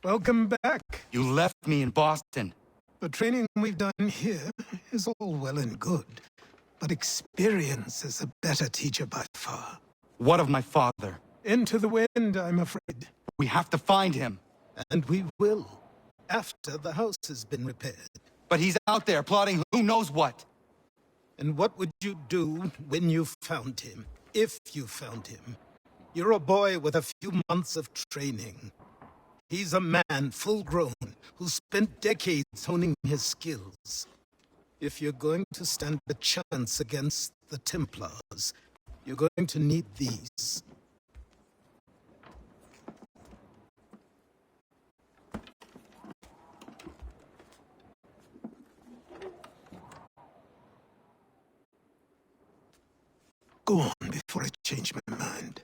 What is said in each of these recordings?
Welcome back. You left me in Boston. The training we've done here is all well and good, but experience is a better teacher by far. What of my father? Into the wind, I'm afraid. We have to find him. And we will, after the house has been repaired. But he's out there plotting who knows what. And what would you do when you found him? If you found him? You're a boy with a few months of training. He's a man full grown who spent decades honing his skills. If you're going to stand a chance against the Templars, you're going to need these. Go on before I change my mind.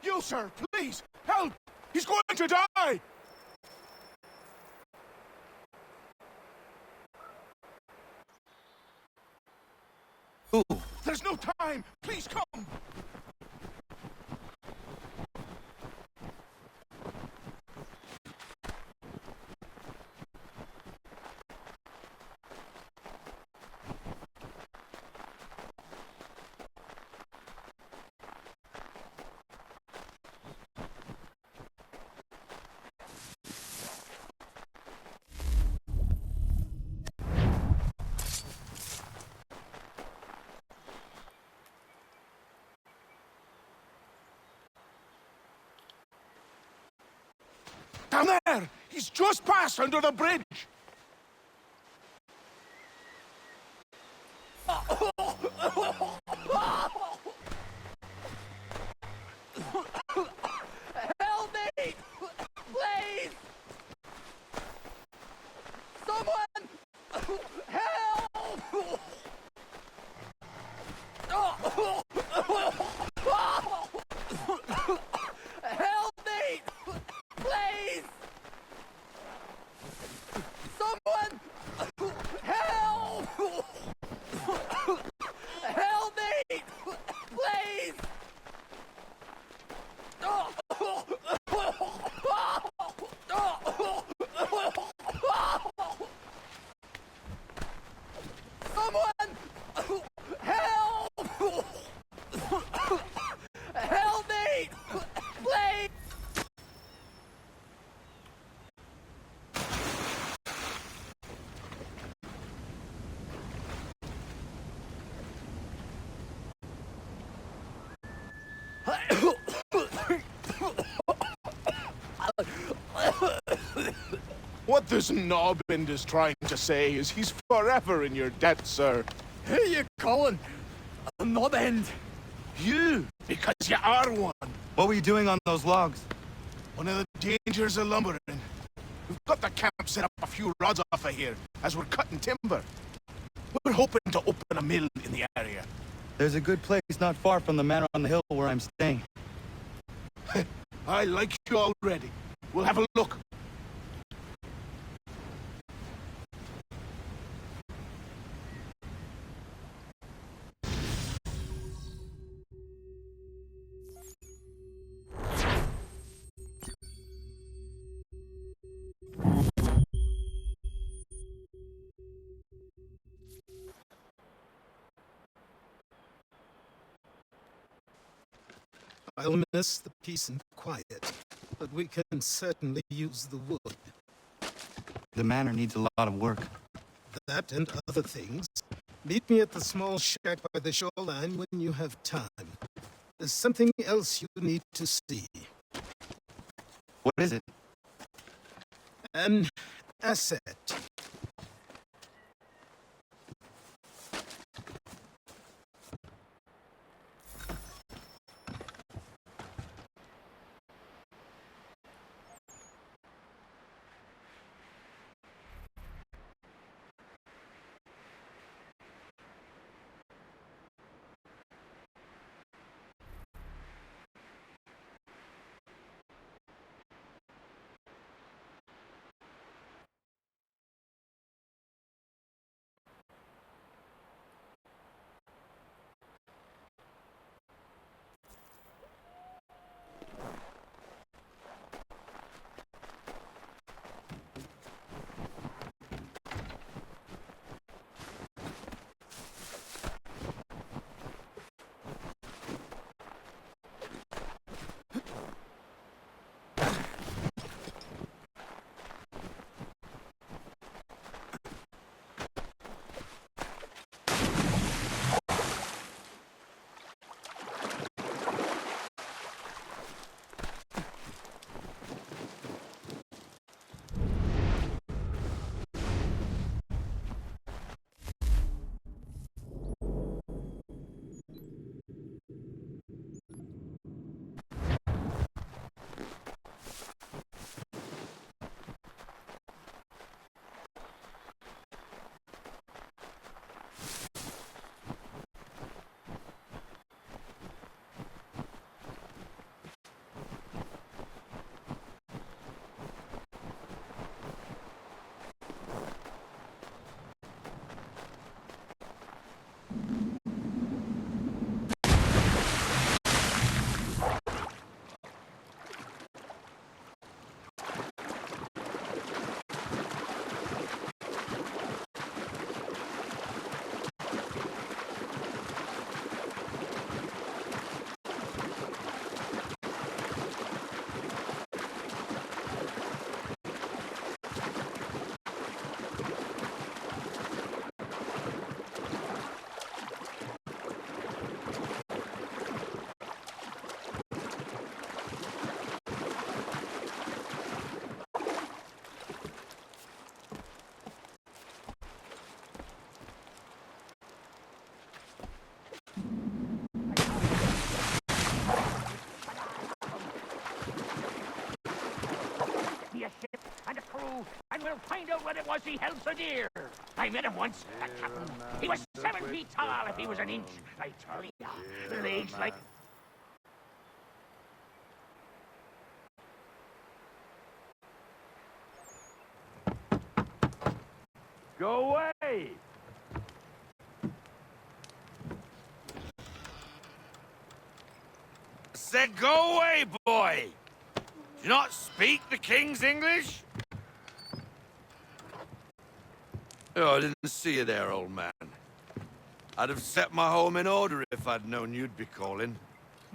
You, sir, please, help! He's going to die! Who? There's no time! Please come! Down there! He's just passed under the bridge! Help me! Please! Someone! Help! Help me! Please! Someone! Help! Help me! Please! Someone! Help! Help me! Please! What this knobbind is trying to say is he's forever in your debt, sir. Who are you calling? A knob end? You, because you are one. What were you doing on those logs? One of the dangers of lumbering. We've got the camp set up a few rods off of here, as we're cutting timber. We're hoping to open a mill in the area. There's a good place not far from the manor on the hill where I'm staying. I like you already. We'll have a look. I'll miss the peace and quiet, but we can certainly use the wood. The manor needs a lot of work. That and other things. Meet me at the small shack by the shoreline when you have time. There's something else you need to see. What is it? An asset. we'll find out what it was he held so dear. I met him once, that captain. He was 7 feet tall if he was an inch. I tell ya, legs like... Go away! Said go away, boy! Do you not speak the King's English? Oh, I didn't see you there, old man. I'd have set my home in order if I'd known you'd be calling.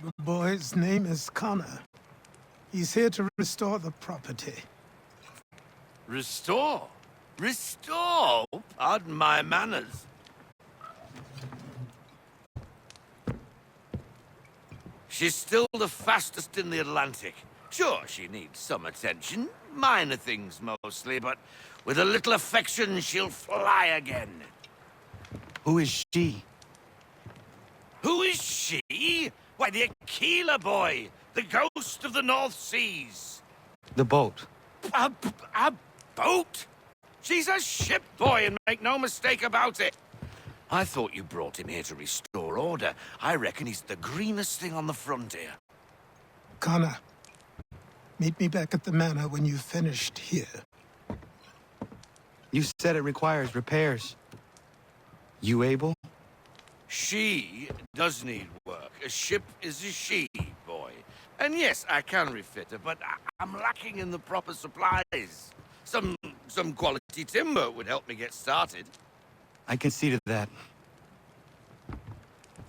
The boy's name is Connor. He's here to restore the property. Restore? Restore? Pardon my manners. She's still the fastest in the Atlantic. Sure, she needs some attention. Minor things mostly, but with a little affection, she'll fly again. Who is she? Who is she? Why, the Aquila boy, the ghost of the North Seas. The boat. A boat? She's a ship boy, and make no mistake about it. I thought you brought him here to restore order. I reckon he's the greenest thing on the frontier. Connor, meet me back at the manor when you've finished here. You said it requires repairs. You able? She does need work. A ship is a she, boy. And yes, I can refit her, but I'm lacking in the proper supplies. Some quality timber would help me get started. I can see to that.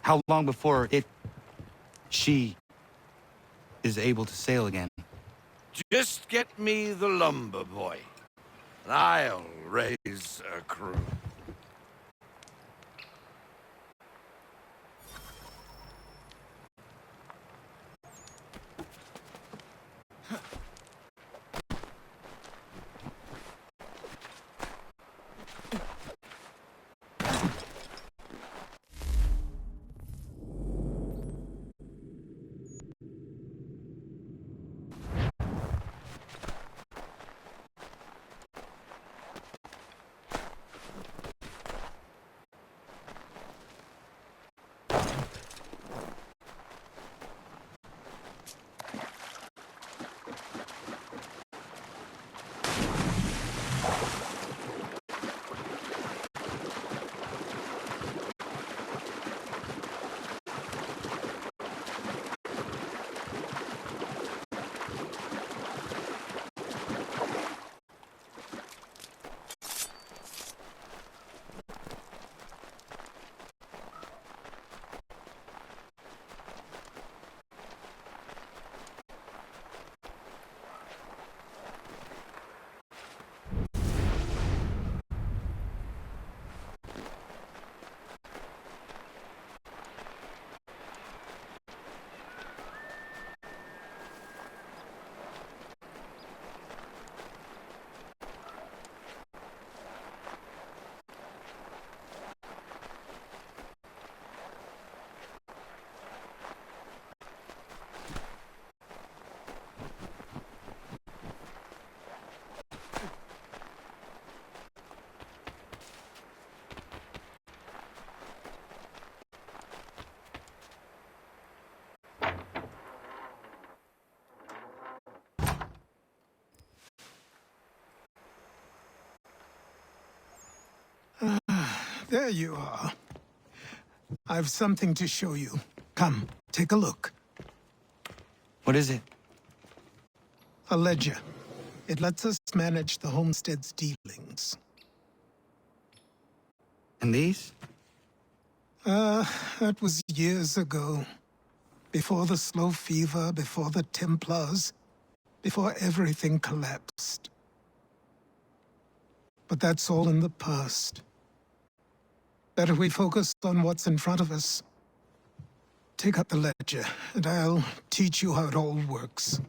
How long before she is able to sail again? Just get me the lumber, boy, and I'll raise a crew. There you are. I've something to show you. Come, take a look. What is it? A ledger. It lets us manage the homestead's dealings. And these? That was years ago. Before the slow fever, before the Templars, before everything collapsed. But that's all in the past. Better we focus on what's in front of us. Take up the ledger, and I'll teach you how it all works.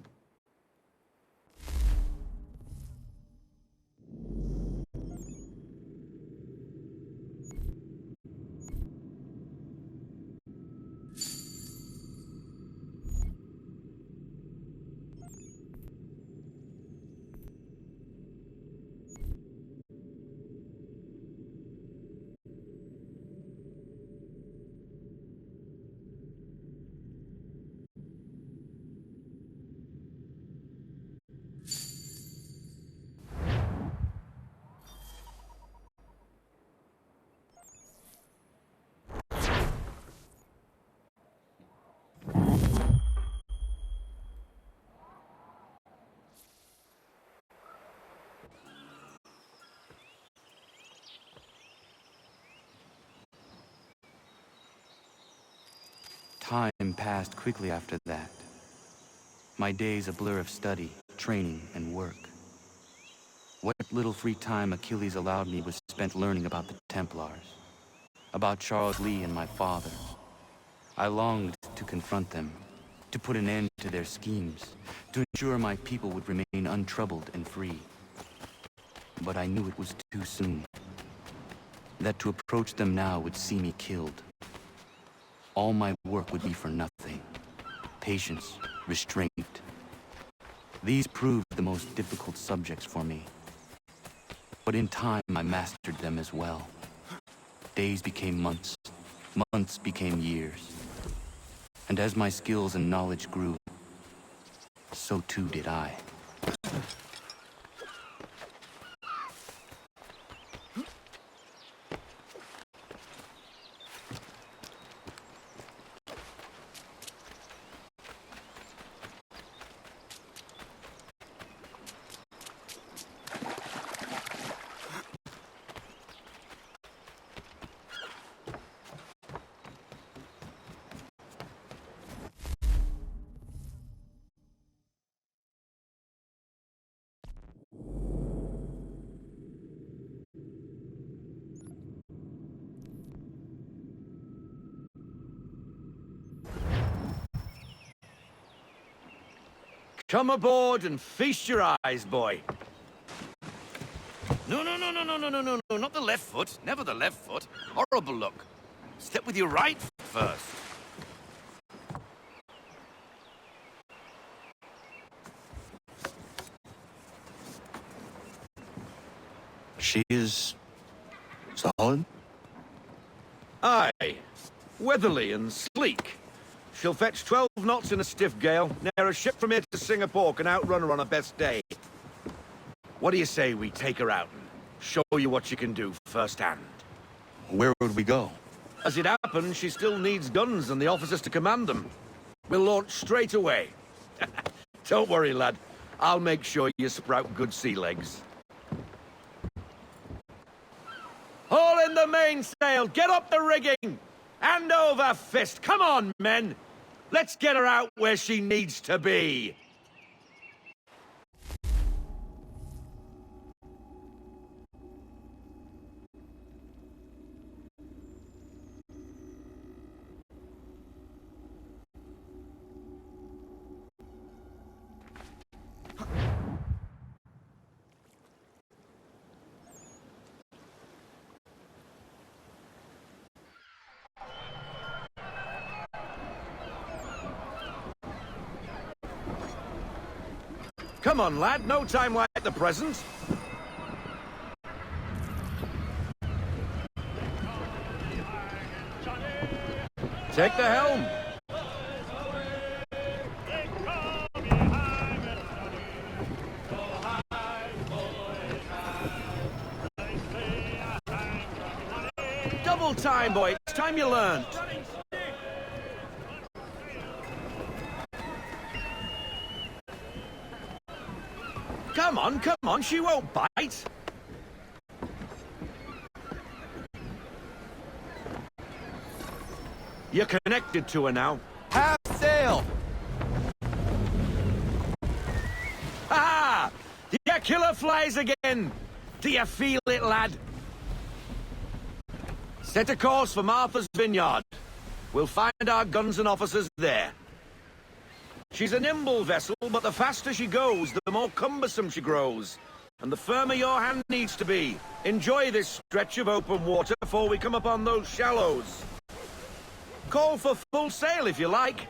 Time passed quickly after that. My days a blur of study, training, and work. What little free time Achilles allowed me was spent learning about the Templars, about Charles Lee and my father. I longed to confront them, to put an end to their schemes, to ensure my people would remain untroubled and free. But I knew it was too soon, that to approach them now would see me killed. All my work would be for nothing. Patience, restraint. These proved the most difficult subjects for me. But in time, I mastered them as well. Days became months, months became years. And as my skills and knowledge grew, so too did I. Come aboard and feast your eyes, boy. No, not the left foot. Never the left foot. Horrible look. Step with your right foot first. She is solid? Aye. Weatherly and sleek. She'll fetch 12 knots in a stiff gale. Ne'er a ship from here to Singapore can outrun her on her best day. What do you say we take her out and show you what she can do firsthand? Where would we go? As it happens, she still needs guns and the officers to command them. We'll launch straight away. Don't worry, lad. I'll make sure you sprout good sea legs. Haul in the mainsail! Get up the rigging! Hand over fist! Come on, men! Let's get her out where she needs to be! Come on, lad. No time like the present. Take the helm. Double time, boy. It's time you learned. Come on, she won't bite. You're connected to her now. Half sail! Ah! The killer flies again! Do you feel it, lad? Set a course for Martha's Vineyard. We'll find our guns and officers there. She's a nimble vessel, but the faster she goes, the more cumbersome she grows. And the firmer your hand needs to be. Enjoy this stretch of open water before we come upon those shallows. Call for full sail if you like.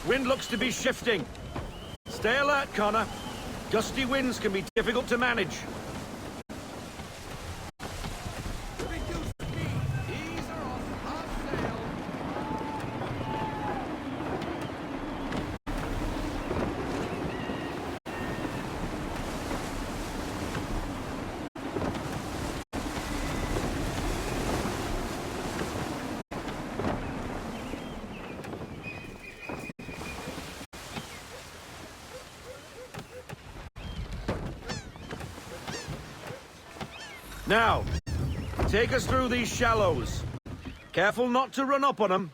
Wind looks to be shifting. Stay alert, Connor. Gusty winds can be difficult to manage. Now, take us through these shallows. Careful not to run up on them.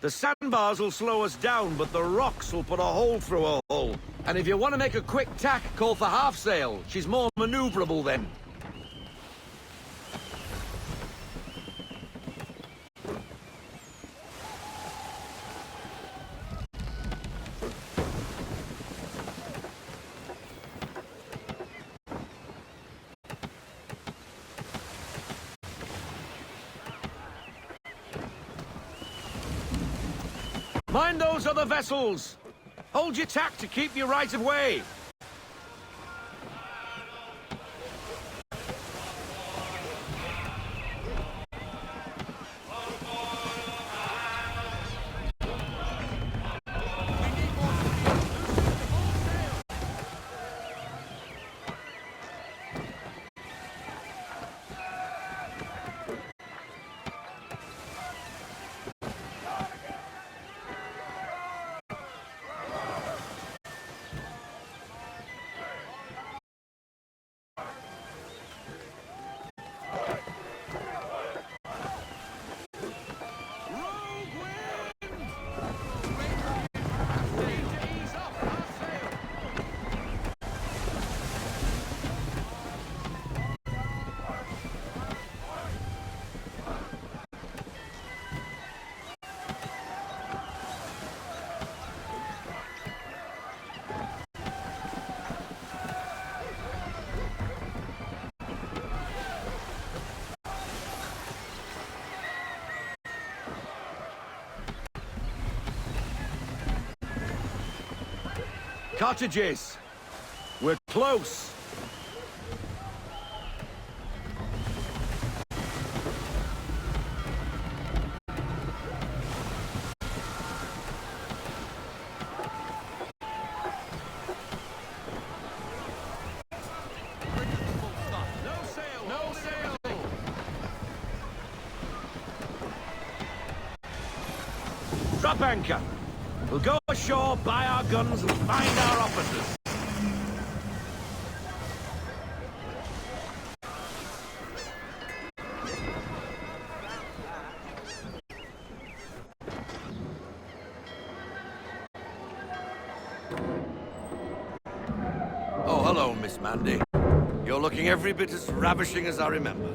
The sandbars will slow us down, but the rocks will put a hole through a hull. And if you want to make a quick tack, call for half sail. She's more maneuverable then. Mind those other vessels! Hold your tack to keep your right of way! Cottages! We're close! Drop anchor! We'll go ashore, buy our guns, and find our officers. Oh, hello, Miss Mandy. You're looking every bit as ravishing as I remember.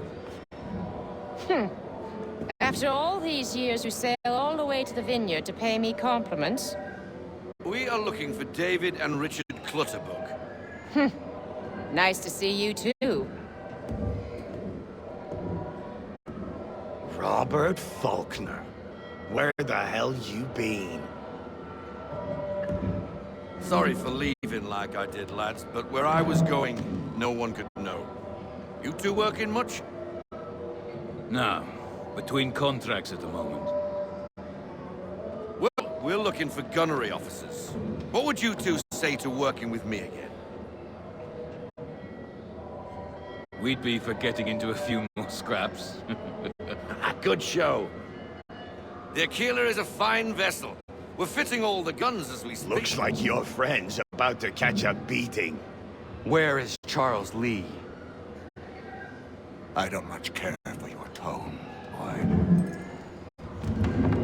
After all these years, you sail all the way to the vineyard to pay me compliments? We are looking for David and Richard Clutterbuck. Nice to see you, too. Robert Faulkner. Where the hell you been? Sorry for leaving like I did, lads, but where I was going, no one could know. You two working much? No. Between contracts at the moment. Well, we're looking for gunnery officers. What would you two say to working with me again? We'd be for getting into a few more scraps. Good show. The Aquila is a fine vessel. We're fitting all the guns as we speak. Looks like your friend's about to catch a beating. Where is Charles Lee? I don't much care for your tone, boy.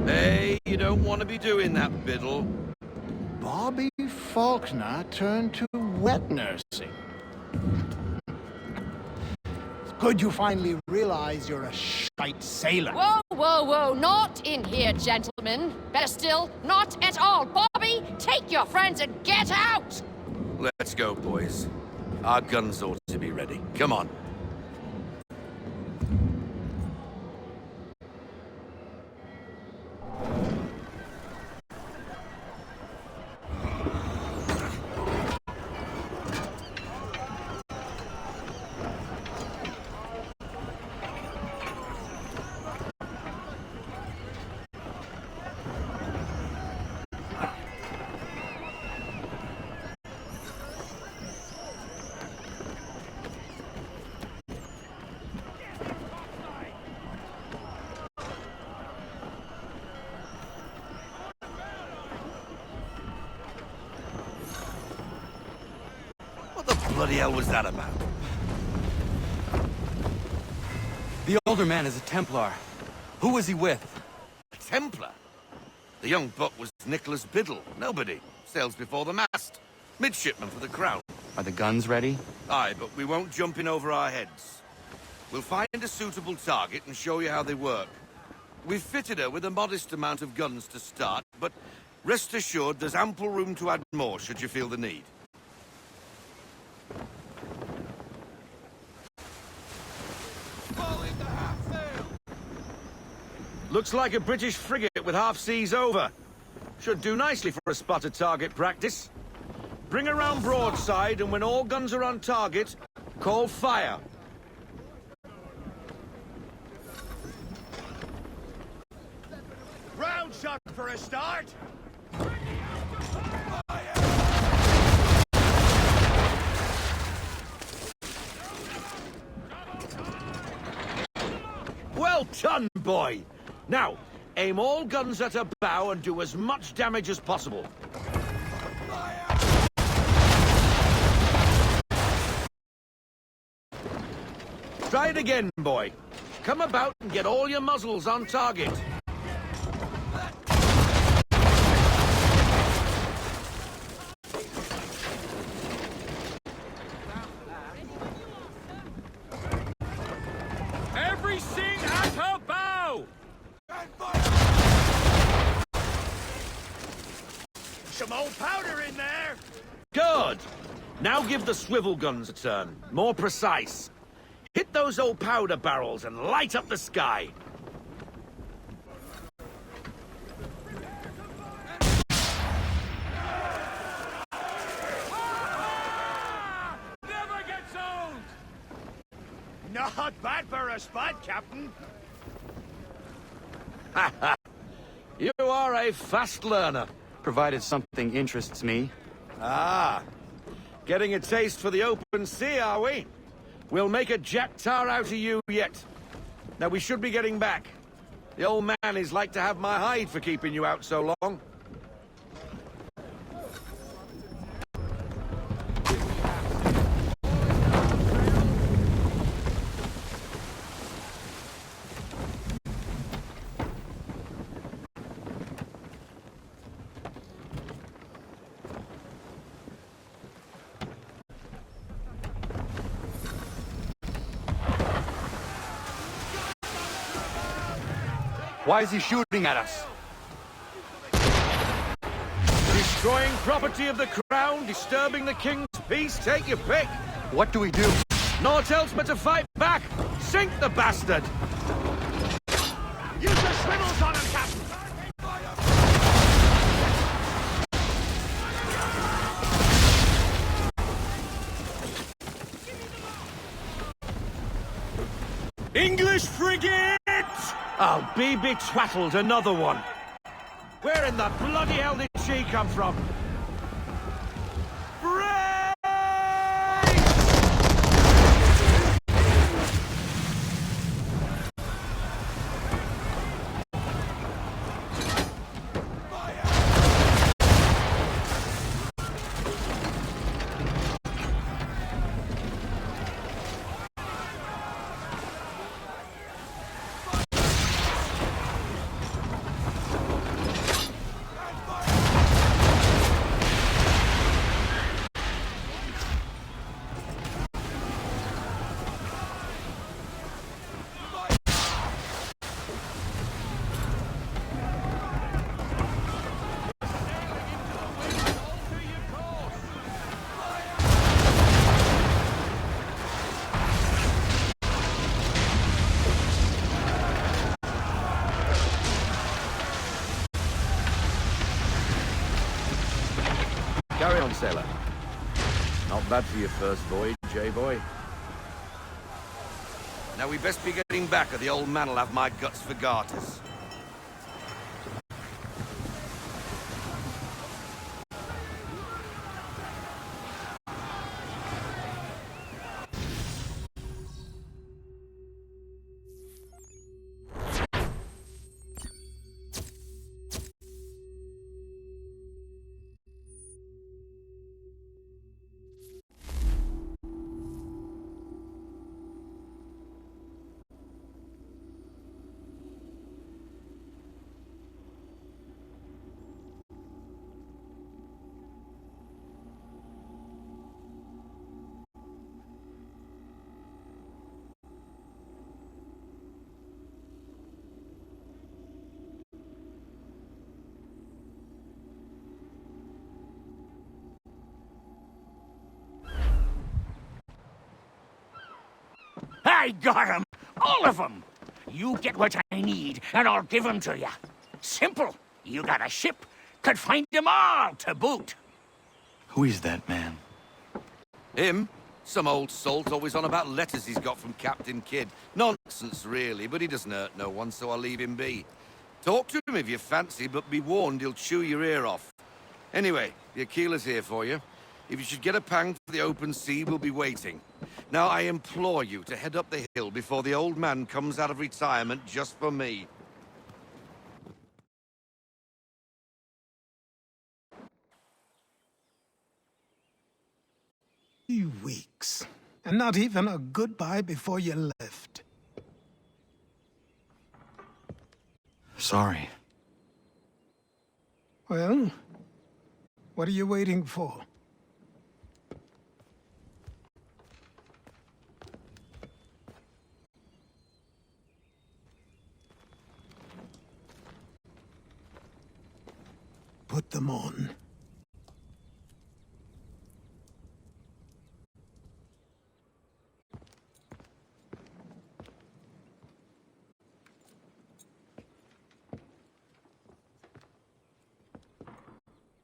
Hey, you don't want to be doing that, Biddle. Bobby Faulkner turned to wet nursing. It's good you finally realize you're a shite sailor. Whoa, whoa, whoa, not in here, gentlemen. Better still, not at all. Bobby, take your friends and get out! Let's go, boys. Our guns ought to be ready. Come on. What the bloody hell was that about? The older man is a Templar. Who was he with? A Templar? The young buck was Nicholas Biddle. Nobody. Sails before the mast. Midshipman for the Crown. Are the guns ready? Aye, but we won't jump in over our heads. We'll find a suitable target and show you how they work. We've fitted her with a modest amount of guns to start, but rest assured there's ample room to add more should you feel the need. Looks like a British frigate with half seas over. Should do nicely for a spotted target practice. Bring around broadside, and when all guns are on target, call fire. Round shot for a start. Well done, boy. Now, aim all guns at her bow and do as much damage as possible. Try it again, boy. Come about and get all your muzzles on target. Everything at her bow! Some old powder in there. Good. Now give the swivel guns a turn. More precise. Hit those old powder barrels and light up the sky. Never gets old! Not bad for a spot, Captain. You are a fast learner. Provided something interests me. Ah. Getting a taste for the open sea, are we? We'll make a jack tar out of you yet. Now, we should be getting back. The old man is like to have my hide for keeping you out so long. Why is he shooting at us? Destroying property of the crown, disturbing the king's peace, take your pick. What do we do? Naught else but to fight back. Sink the bastard. Use the swivels on him, Captain. English frigate! I'll be betwattled, another one. Where in the bloody hell did she come from? Brace! Carry on, sailor. Not bad for your first voyage, J-boy. Now we best be getting back, or the old man'll have my guts for garters. I got 'em! All of 'em! You get what I need, and I'll give 'em to you. Simple. You got a ship, could find 'em all to boot. Who is that man? Him? Some old salt always on about letters he's got from Captain Kidd. Nonsense, really, but he doesn't hurt no one, so I'll leave him be. Talk to him if you fancy, but be warned he'll chew your ear off. Anyway, the Aquilah's here for you. If you should get a pang for the open sea, we'll be waiting. Now, I implore you to head up the hill before the old man comes out of retirement just for me. 3 weeks. And not even a goodbye before you left. Sorry. Well, what are you waiting for? Put them on.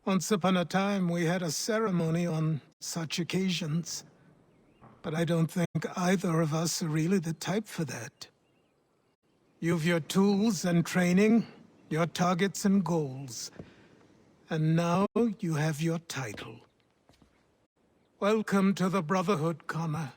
Once upon a time, we had a ceremony on such occasions. But I don't think either of us are really the type for that. You've your tools and training, your targets and goals. And now you have your title. Welcome to the Brotherhood, Connor.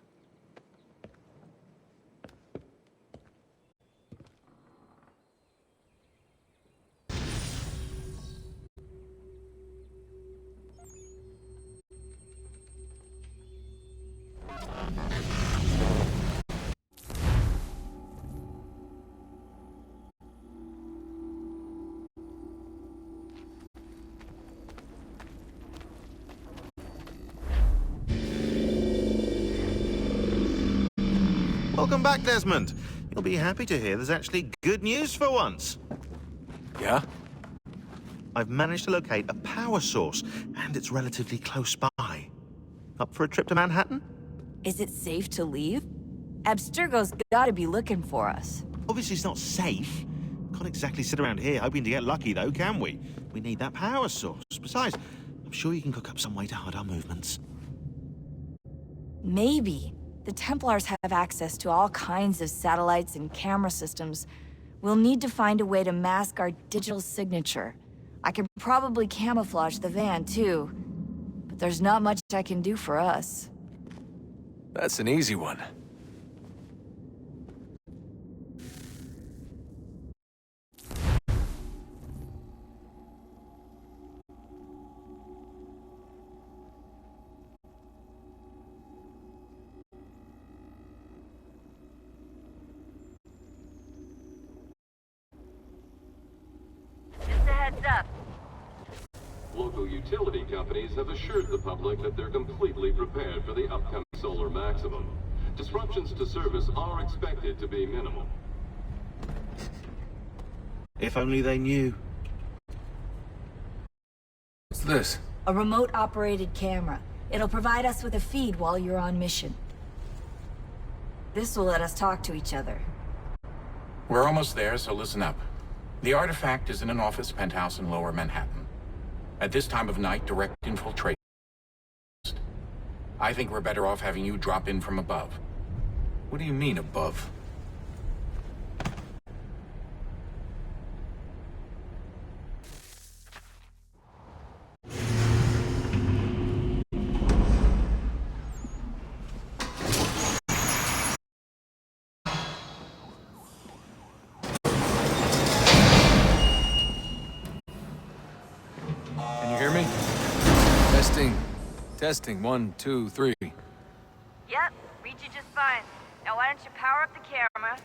Welcome back, Desmond. You'll be happy to hear there's actually good news for once. Yeah? I've managed to locate a power source, and it's relatively close by. Up for a trip to Manhattan? Is it safe to leave? Abstergo's gotta be looking for us. Obviously, it's not safe. Can't exactly sit around here hoping to get lucky, though, can we? We need that power source. Besides, I'm sure you can cook up some way to hide our movements. Maybe. The Templars have access to all kinds of satellites and camera systems. We'll need to find a way to mask our digital signature. I can probably camouflage the van, too. But there's not much I can do for us. That's an easy one. Heads up. Local utility companies have assured the public that they're completely prepared for the upcoming solar maximum. Disruptions to service are expected to be minimal. If only they knew. What's this? A remote-operated camera. It'll provide us with a feed while you're on mission. This will let us talk to each other. We're almost there, so listen up. The artifact is in an office penthouse in Lower Manhattan. At this time of night, direct infiltration. I think we're better off having you drop in from above. What do you mean, above? Can you hear me? Testing. Testing. 1, 2, 3. Yep, read you just fine. Now why don't you power up the camera?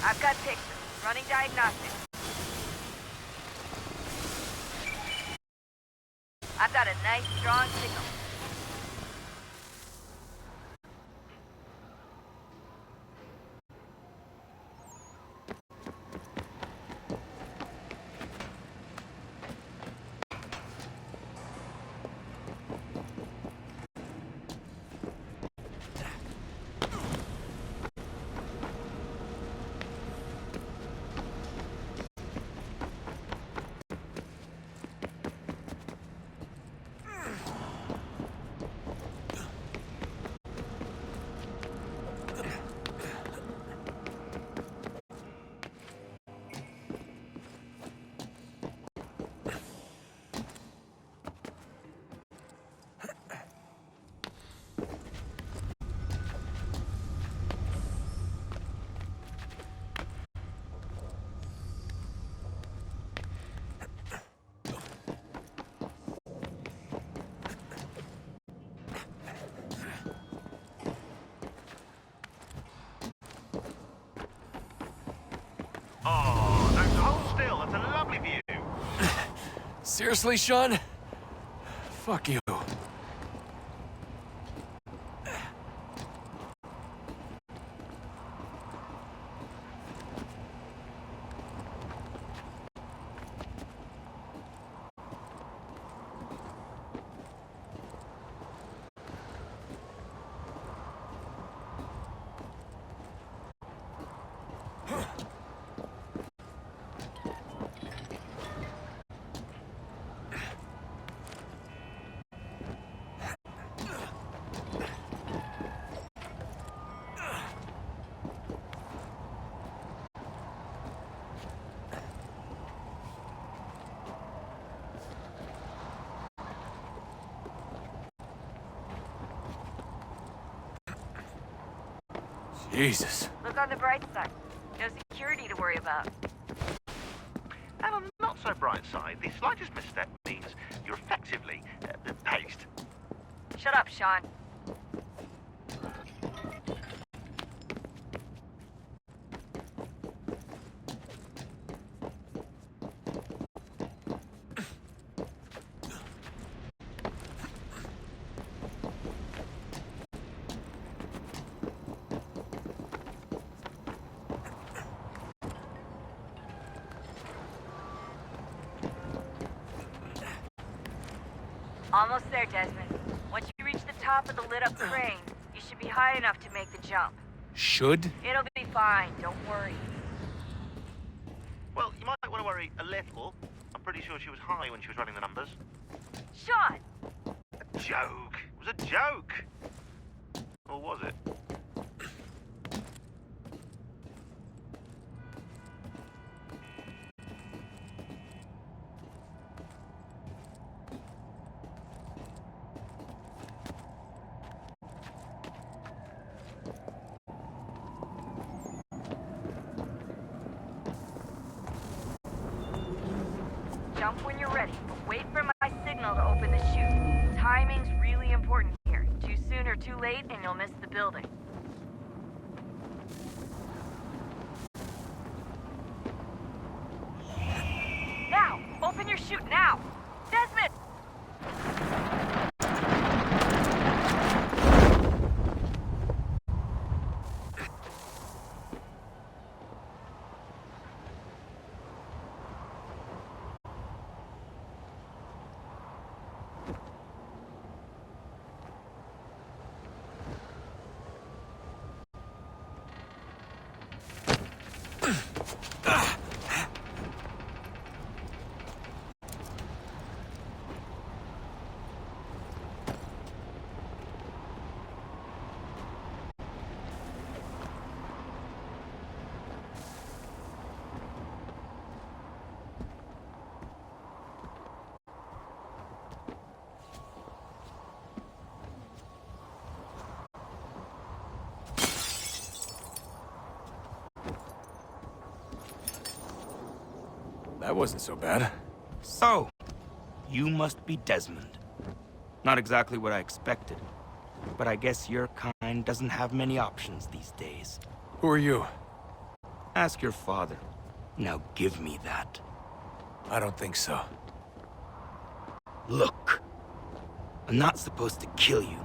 I've got pictures. Running diagnostics. I've got a nice, strong signal. still. That's a lovely view. Seriously, Sean? Fuck you. Jesus. Look on the bright side. No security to worry about. And on the not-so-bright side, the slightest misstep means you're effectively paste. Shut up, Sean. Almost there, Desmond. Once you reach the top of the lit-up crane, you should be high enough to make the jump. Should? It'll be fine, don't worry. Well, you might want to worry a little. I'm pretty sure she was high when she was running the numbers. Sean! A joke. It was a joke. Or was it? Jump when you're ready, but wait for my signal to open the chute. Timing's really important here. Too soon or too late, and you'll miss the building. Now! Open your chute now! Desmond! That wasn't so bad. So, you must be Desmond. Not exactly what I expected, but I guess your kind doesn't have many options these days. Who are you? Ask your father. Now give me that. I don't think so. Look, I'm not supposed to kill you,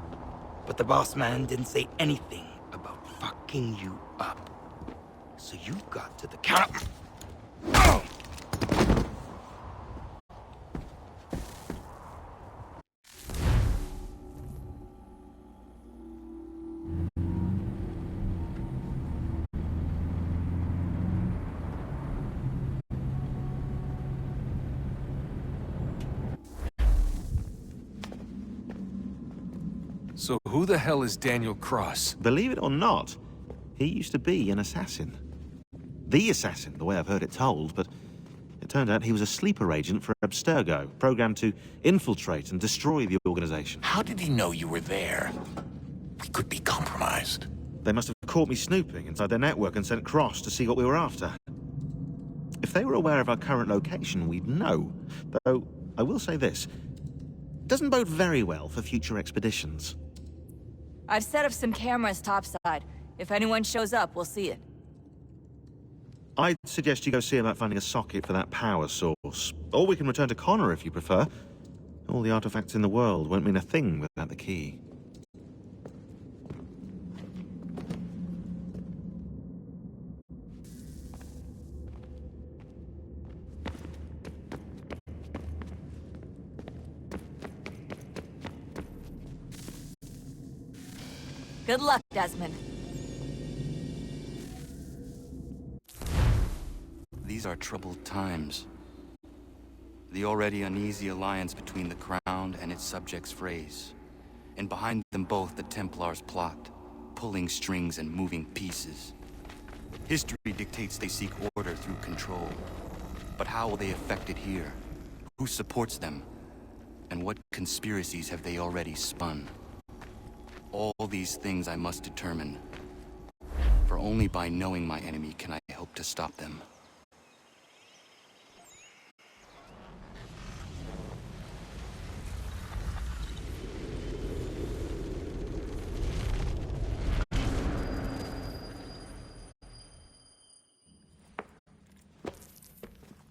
but the boss man didn't say anything about fucking you up. So you've got to the count of... Oh! So who the hell is Daniel Cross? Believe it or not, he used to be an assassin. The assassin, the way I've heard it told, but it turned out he was a sleeper agent for Abstergo, programmed to infiltrate and destroy the organization. How did he know you were there? We could be compromised. They must have caught me snooping inside their network and sent Cross to see what we were after. If they were aware of our current location, we'd know. Though, I will say this. It doesn't bode very well for future expeditions. I've set up some cameras topside. If anyone shows up, we'll see it. I'd suggest you go see about finding a socket for that power source. Or we can return to Connor if you prefer. All the artifacts in the world won't mean a thing without the key. Good luck, Desmond. These are troubled times. The already uneasy alliance between the Crown and its subjects frays. And behind them both the Templars plot, pulling strings and moving pieces. History dictates they seek order through control. But how will they affect it here? Who supports them? And what conspiracies have they already spun? All these things I must determine. For only by knowing my enemy can I hope to stop them.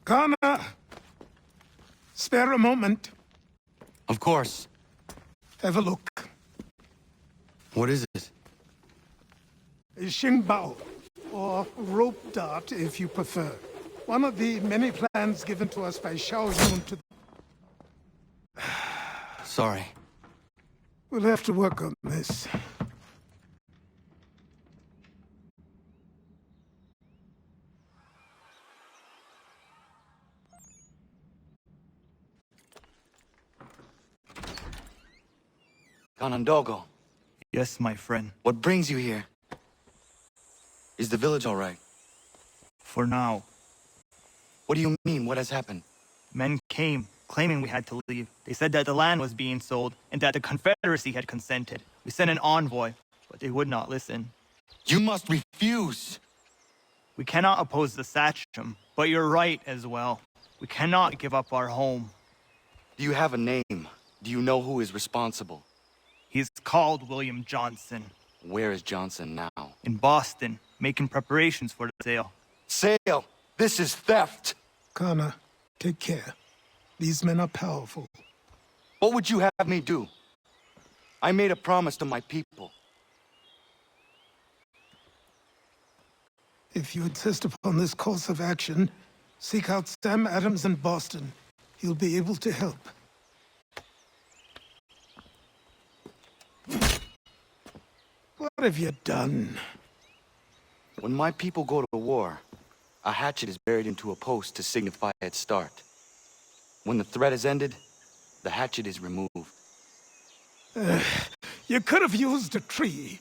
Connor! Spare a moment. Of course. Have a look. What is it? A Xingbao, or rope dart if you prefer. One of the many plans given to us by Xiao Yun to... Sorry. We'll have to work on this. Kanandogo, Yes, my friend. what brings you here? Is the village all right? For now. What do you mean? What has happened? Men came, claiming we had to leave. They said that the land was being sold, and that the Confederacy had consented. We sent an envoy, but they would not listen. You must refuse! We cannot oppose the Sachem, but you're right as well. We cannot give up our home. Do you have a name? Do you know who is responsible? He's called William Johnson. Where is Johnson now? In Boston, making preparations for the sale. Sale! This is theft! Connor, take care. These men are powerful. What would you have me do? I made a promise to my people. If you insist upon this course of action, seek out Sam Adams in Boston. He'll be able to help. What have you done? When my people go to war, a hatchet is buried into a post to signify its start. When the threat is ended, the hatchet is removed. You could have used a tree.